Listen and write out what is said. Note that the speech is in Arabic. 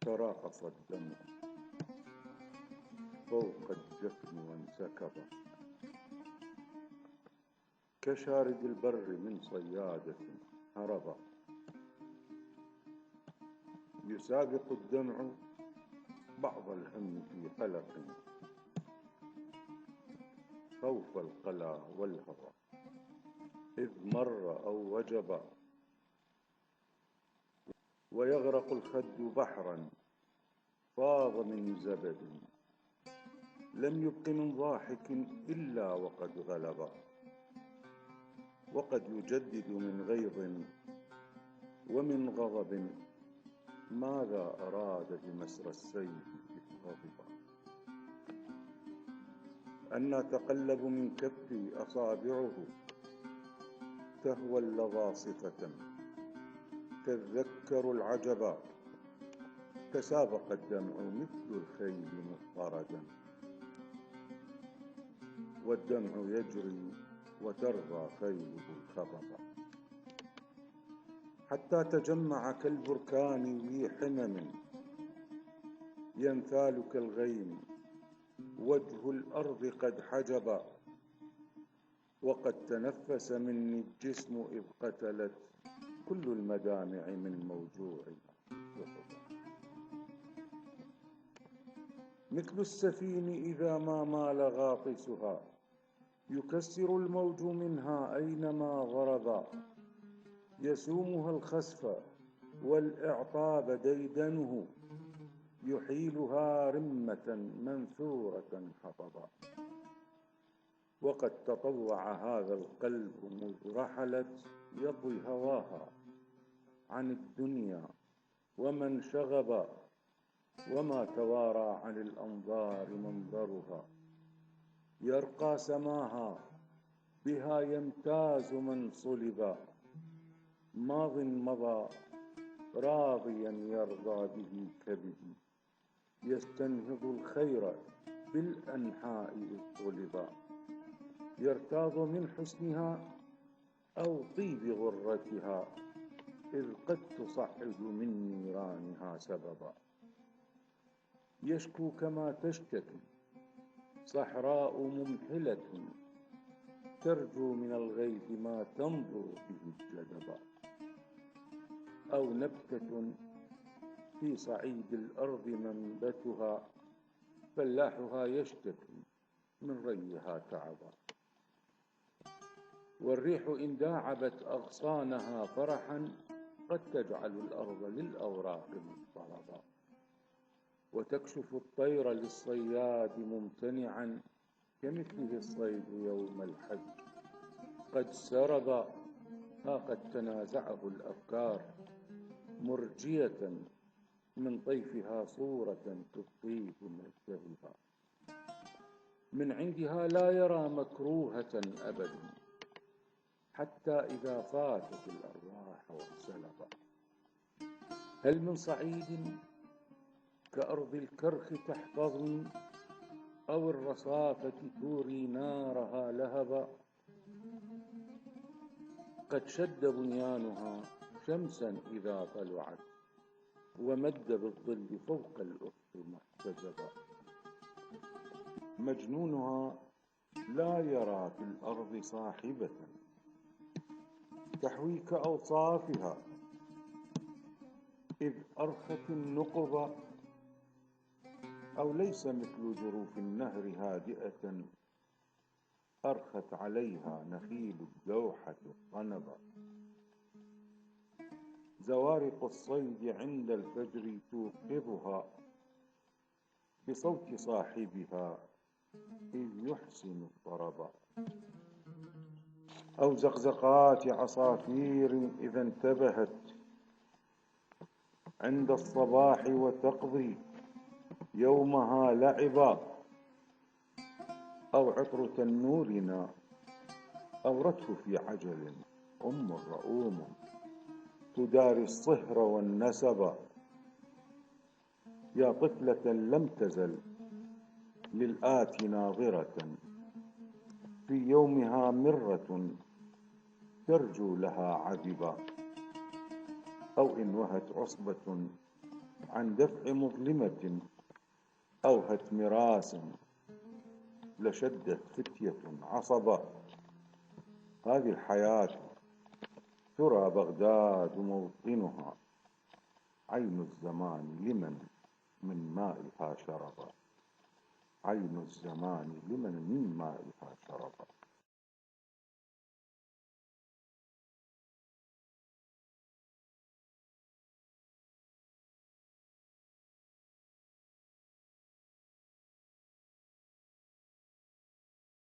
تراقص الدمع فوق الجفن وانسكب كشارد البر من صيادة هرب. يسابق الدمع بعض الهم في حلق خوف القلى والهوى إذ مر أو وجب. ويغرق الخد بحرا فاض من زبد لم يبق من ضاحك إلا وقد غلب. وقد يجدد من غيظ ومن غضب ماذا أراد بمسرى السيف إذ غضب. أنا تقلب من كفي أصابعه تهوى اللظى صفة تذكر العجب. تسابق الدمع مثل الخيل مضطردا والدمع يجري وترضى خيله الخبب. حتى تجمع كالبركان ذي حمم ينثال كالغيم وجه الأرض قد حجب. وقد تنفس مني الجسم إذ قتلت كل المدامع من موجوع وحب. مثل السفين إذا ما مال غاطسها يكسر الموج منها أينما ضرب. يسومها الخسف والإعطاب ديدنه يحيلها رمة منثورة حطبا. وقد تطوع هذا القلب مذ رحلت يطوي هواها عن الدنيا ومن شغب. وما توارى عن الأنظار منظرها يرقى سماها بها يمتاز من صلب. ماض مضى راضيا يرضى به كبدي يستنهض الخير بالأنحاء إذ طلبا. يرتاض من حسنها أو طيب غرتها إذ قد تصعد من نيرانها سببا. يشكو كما تشتكي صحراء ممحلة ترجو من الغيث ما تنظر به الجدبا. أو نبتة في صعيد الأرض منبتها فلاحها يشتكي من ريها تعبا. والريح إن داعبت أغصانها فرحا قد تجعل الأرض للأوراق مضطربا. وتكشف الطير للصياد ممتنعا كمثله الصيد يوم الحج قد سرب. ها قد تنازعه الأفكار مرجية من طيفها صورة تطيب مجدها. من عندها لا يرى مكروهة أبدا حتى إذا فاتت الأرواح والسلبا. هل من صعيد كأرض الكرخ تحتضن أو الرصافة توري نارها لهبا. قد شد بنيانها شمسا إذا طلعت ومد بالظل فوق الأفق محتجبا. مجنونها لا يرى في الأرض صاحبة تحوي كأوصافها إذ أرخت النقب. أو ليس مثل جروف النهر هادئة أرخت عليها نخيل الدوحة الطنبا. زوارق الصيد عند الفجر توقظها بصوت صاحبها إذ يحسن الطربا. أو زقزقات عصافير إذا انتبهت عند الصباح وتقضي يومها لعبا. أو عطر تنورنا أورته في عجل رؤوم تداري الصهر والنسب. يا طفلة لم تزل للآت ناظرة في يومها مرة ترجو لها عذبا. أو إن وهت عصبة عن دفع مظلمة أو هتم راس لشدت فتية عصبا. هذه الحياة ترى بغداد موطنها، عين الزمان لمن من مائها شربا. عين الزمان لمن من مائها شربا.